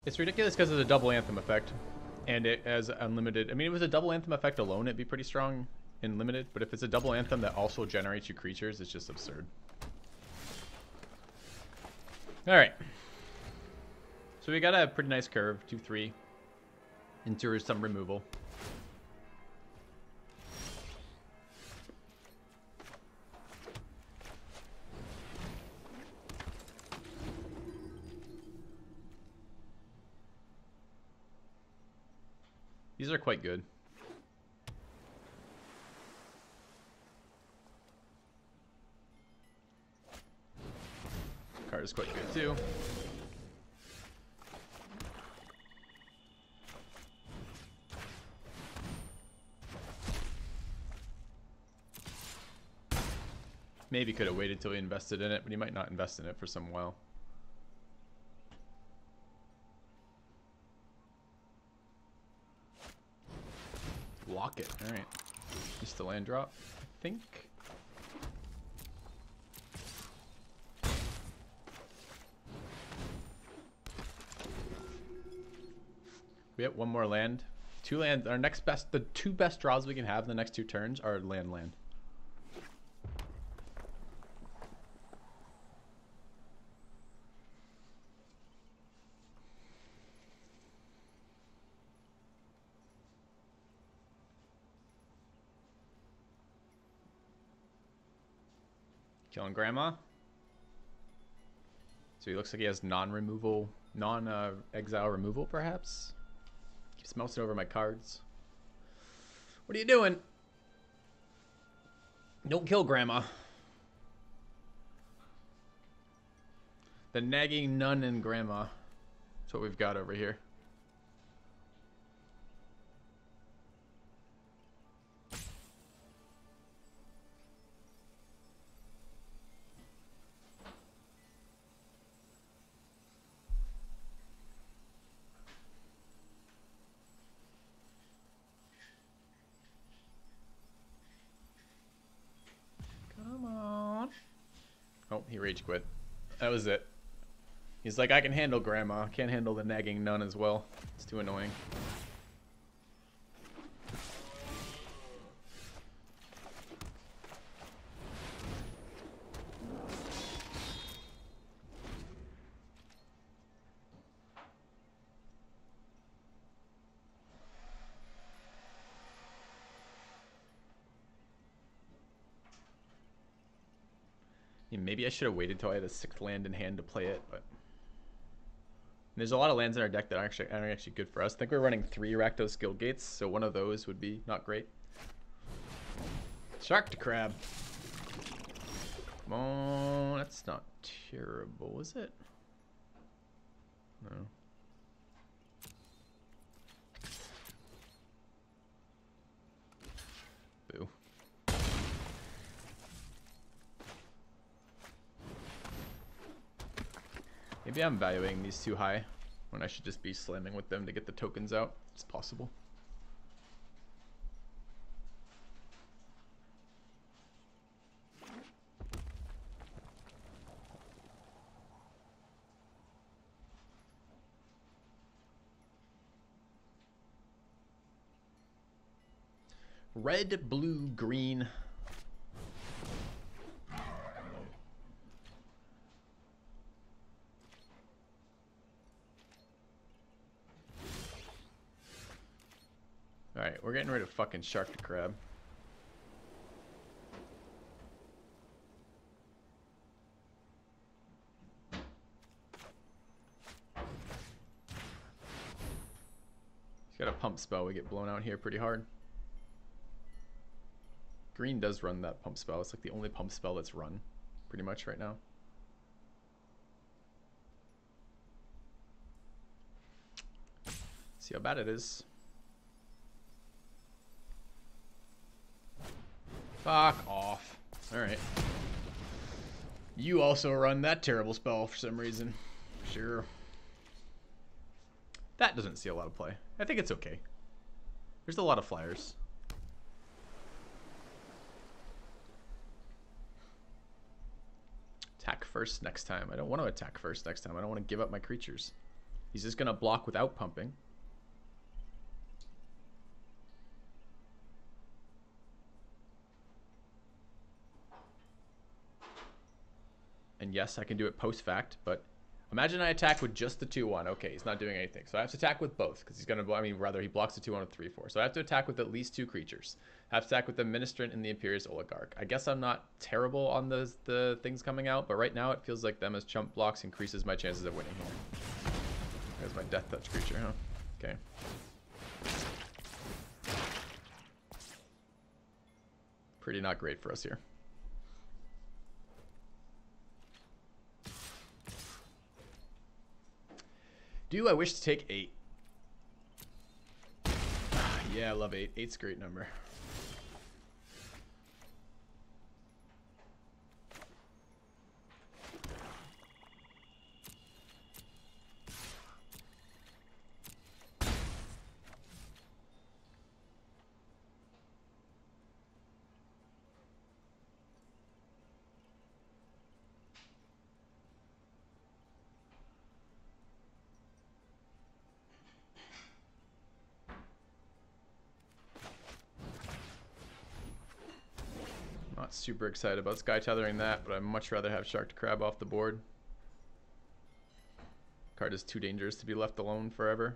It's ridiculous because of the double anthem effect, and it has unlimited. I mean, if it was a double anthem effect alone, it'd be pretty strong and limited. But if it's a double anthem that also generates you creatures, it's just absurd. All right. So we got a pretty nice curve, 2-3, into some removal. These are quite good. Card is quite good too. Maybe could have waited till he invested in it, but he might not invest in it for some while. Lock it. All right. Just a land drop, I think. We have one more land. Two land. Our next best. The two best draws we can have in the next two turns are land. Killing Grandma. So he looks like he has non-removal, non-exile removal, perhaps. Keeps mousing over my cards. What are you doing? Don't kill Grandma. The nagging nun and Grandma. That's what we've got over here. Oh, he rage quit. That was it. He's like, I can handle Grandma. Can't handle the nagging nun as well. It's too annoying. Maybe I should have waited till I had a sixth land in hand to play it, but there's a lot of lands in our deck that are actually good for us. I think we're running 3 Rakdos Guild Gates, so one of those would be not great. Shark to Crab. Come on, that's not terrible, is it? No. Boo. Maybe I'm valuing these too high when I should just be slamming with them to get the tokens out. It's possible. Red, blue, green. Alright, we're getting rid of fucking Shark to Crab. He's got a pump spell. We get blown out here pretty hard. Green does run that pump spell. It's like the only pump spell that's run pretty much right now. See how bad it is. Fuck off. Alright. You also run that terrible spell for some reason. Sure. That doesn't see a lot of play. I think it's okay. There's a lot of flyers. Attack first next time. I don't want to attack first next time. I don't want to give up my creatures. He's just going to block without pumping. And yes, I can do it post-fact, but imagine I attack with just the 2-1. Okay, he's not doing anything. So I have to attack with both, because he's going to, I mean, rather, he blocks the 2-1 with 3-4. So I have to attack with at least 2 creatures. I have to attack with the Ministrant and the Imperious Oligarch. I guess I'm not terrible on the things coming out, but right now it feels like them as chump blocks increases my chances of winning here. There's my Death Touch creature, huh? Okay. Pretty not great for us here. Do I wish to take 8? Yeah, I love 8. 8's a great number. Not super excited about Sky Tethering that, but I'd much rather have Shark to Crab off the board. Card is too dangerous to be left alone forever.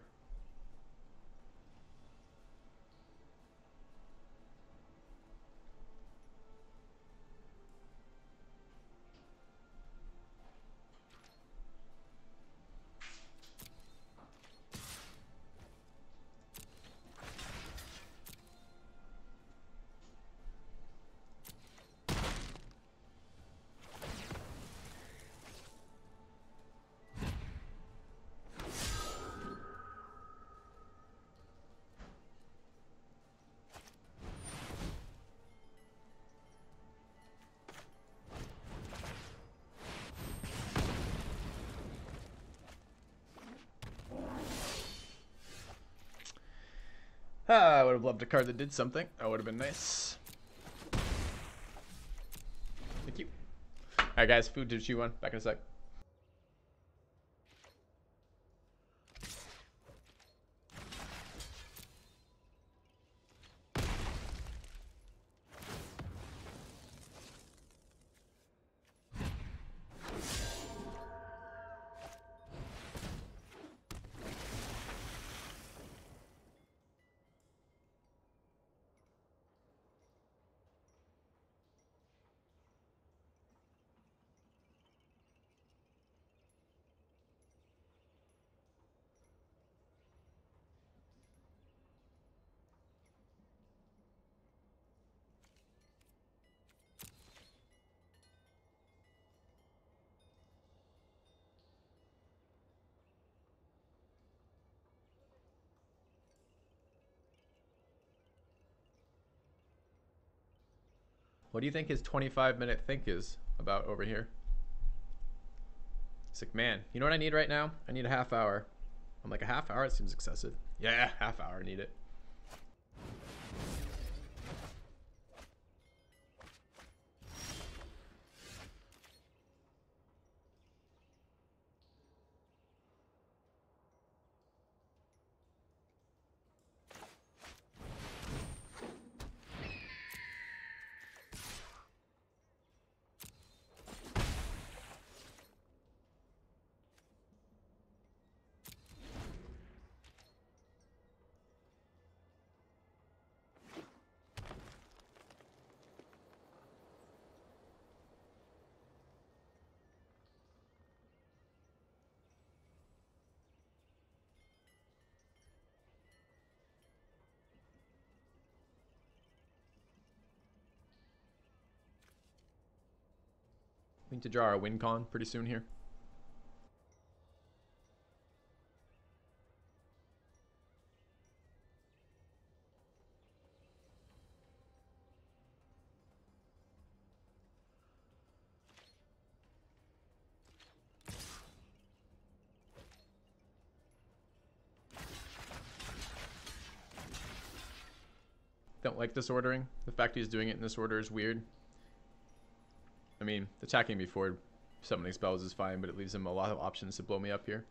I would have loved a card that did something. That would have been nice. Thank you. Alright guys, food to chew on. Back in a sec. What do you think his 25-minute think is about over here? He's like, man, you know what I need right now? I need a half hour. I'm like, a half hour? It seems excessive. Yeah, half hour, I need it. I think to draw our win con pretty soon here. Don't like this ordering. The fact he's doing it in this order is weird. I mean, attacking before summoning spells is fine, but it leaves him a lot of options to blow me up here.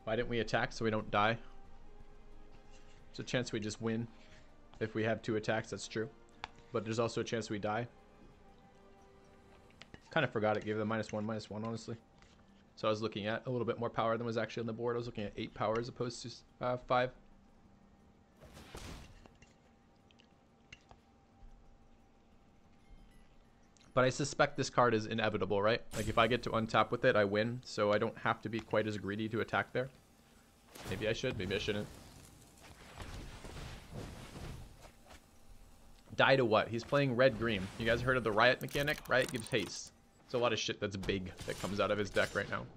Why didn't we attack so we don't die? There's a chance we just win if we have 2 attacks, that's true. But there's also a chance we die. Kind of forgot it gave them -1/-1, honestly. So I was looking at a little bit more power than was actually on the board. I was looking at 8 power as opposed to 5. But I suspect this card is inevitable, right? Like if I get to untap with it, I win. So I don't have to be quite as greedy to attack there. Maybe I should, maybe I shouldn't. Die to what? He's playing red-green. You guys heard of the Riot mechanic? Riot gives haste. It's a lot of shit that's big that comes out of his deck right now.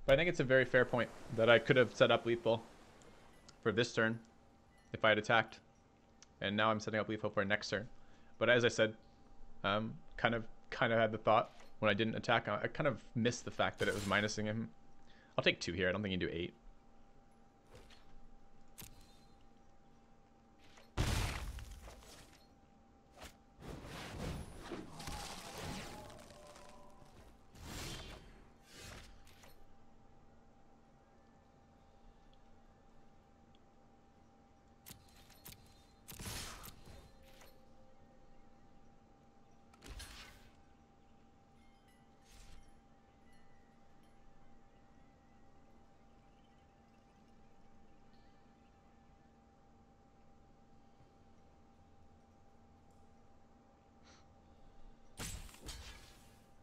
But I think it's a very fair point that I could have set up lethal for this turn if I had attacked. And now I'm setting up lethal for next turn. But as I said, kind of had the thought when I didn't attack. I kind of missed the fact that it was minusing him. I'll take 2 here. I don't think he can do 8.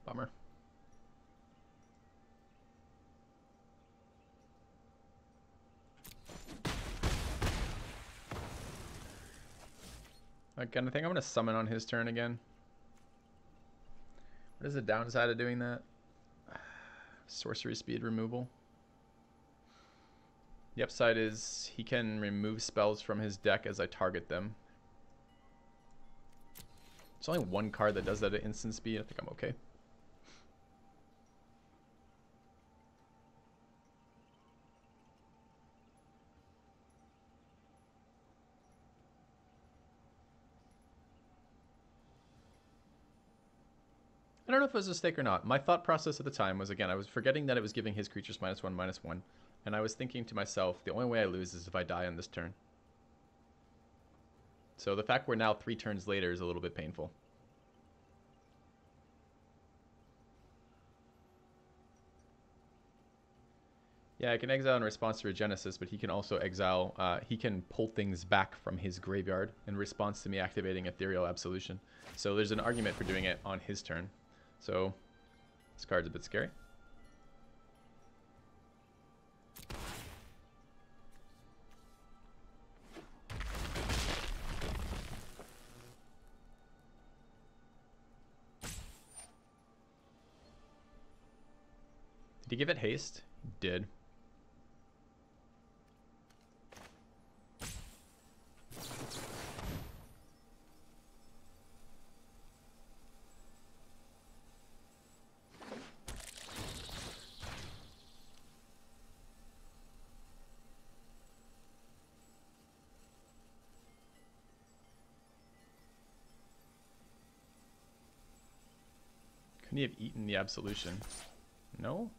Bummer. Again, I think I'm going to summon on his turn again. What is the downside of doing that? Sorcery speed removal. The upside is he can remove spells from his deck as I target them. There's only 1 card that does that at instant speed. I think I'm okay. I don't know if it was a mistake or not. My thought process at the time was, again, I was forgetting that it was giving his creatures -1/-1. And I was thinking to myself, the only way I lose is if I die on this turn. So the fact we're now 3 turns later is a little bit painful. Yeah, I can exile in response to Regenesis, but he can also exile, he can pull things back from his graveyard in response to me activating Ethereal Absolution. So there's an argument for doing it on his turn. So this card's a bit scary. Did he give it haste? He did. Couldn't he have eaten the Absolution? No?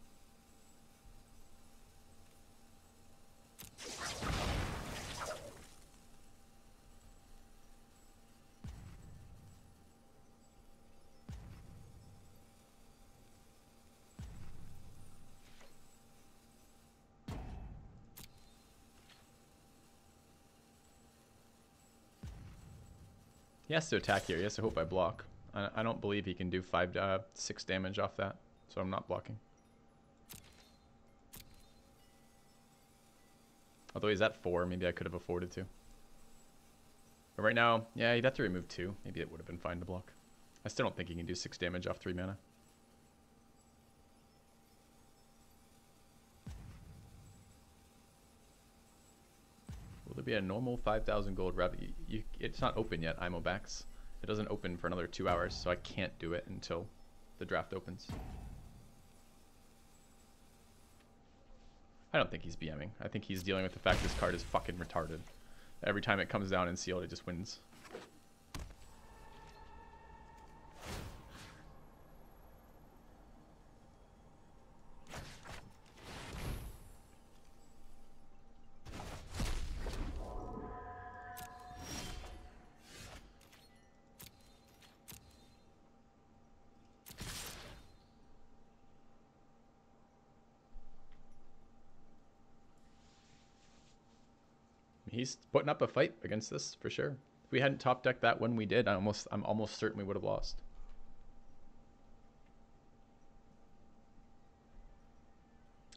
He has to attack here. He has to hope I block. I don't believe he can do 6 damage off that, so I'm not blocking. Although he's at 4, maybe I could have afforded to. But right now, yeah, he'd have to remove 2. Maybe it would have been fine to block. I still don't think he can do 6 damage off 3 mana. Will there be a normal 5,000 gold rev? It's not open yet, IMOBAX. It doesn't open for another 2 hours, so I can't do it until the draft opens. I don't think he's BMing. I think he's dealing with the fact this card is fucking retarded. Every time it comes down in sealed, it just wins. He's putting up a fight against this for sure. If we hadn't top decked that when we did, I'm almost certain we would have lost.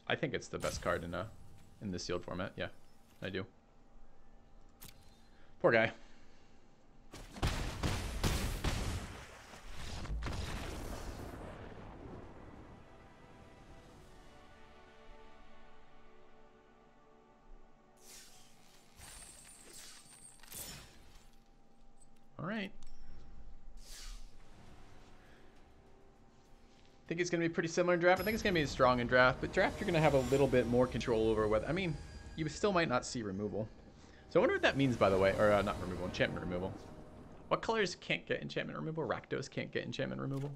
I think it's the best card in the sealed format. Yeah, I do. Poor guy. Alright. I think it's going to be pretty similar in draft. I think it's going to be strong in draft, but draft you're going to have a little bit more control over whether... I mean, you still might not see removal. So I wonder what that means, by the way. Or not removal, enchantment removal. What colors can't get enchantment removal? Rakdos can't get enchantment removal.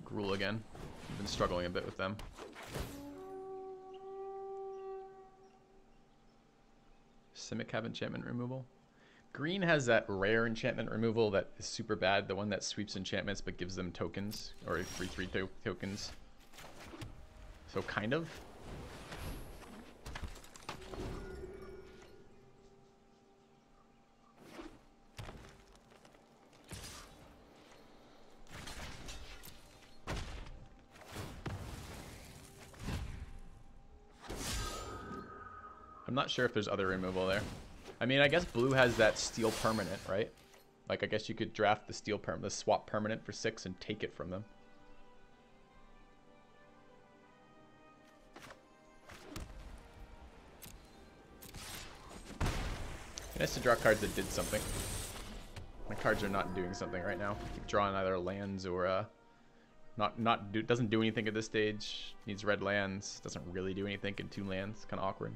Gruul again. I've been struggling a bit with them. Simic have enchantment removal. Green has that rare enchantment removal that is super bad. The one that sweeps enchantments but gives them tokens. Or free 3 tokens. So kind of. I'm not sure if there's other removal there. I mean, I guess blue has that steel permanent, right? Like, I guess you could draft the steel permanent, the swap permanent for 6 and take it from them. Nice to draw cards that did something. My cards are not doing something right now. I keep drawing either lands or doesn't do anything at this stage. Needs red lands. Doesn't really do anything in 2 lands. Kind of awkward.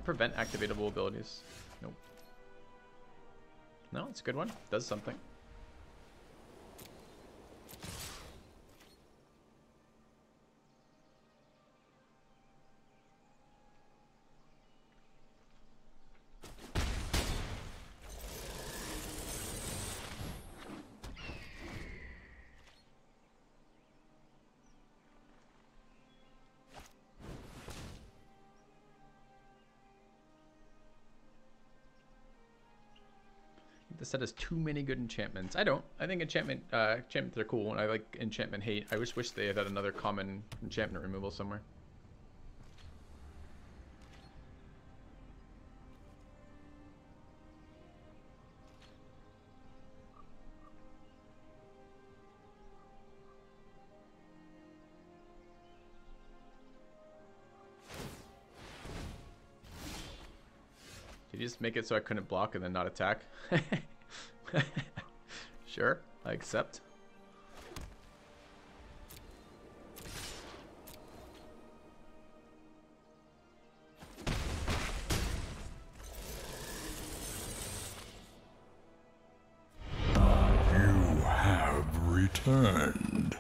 Prevent activatable abilities. Nope. No, it's a good one. Does something. The set has too many good enchantments. I don't. I think enchantments are cool, and I like enchantment hate. I wish they had another common enchantment removal somewhere. Did you just make it so I couldn't block and then not attack? Sure, I accept. You have returned.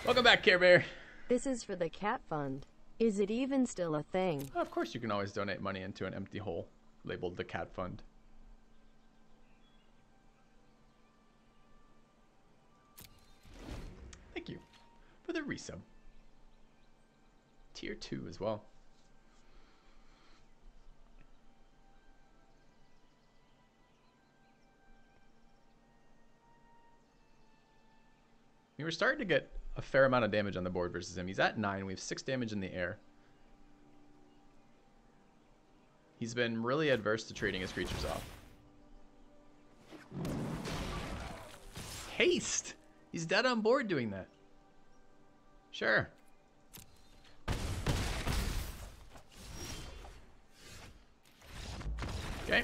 Welcome back, Care Bear. This is for the cat fund. Is it even still a thing? Of course you can always donate money into an empty hole labeled the cat fund. a resub. Tier 2 as well. I mean, we're starting to get a fair amount of damage on the board versus him. He's at 9. We have 6 damage in the air. He's been really adverse to trading his creatures off. Haste! He's dead on board doing that. Sure. Okay.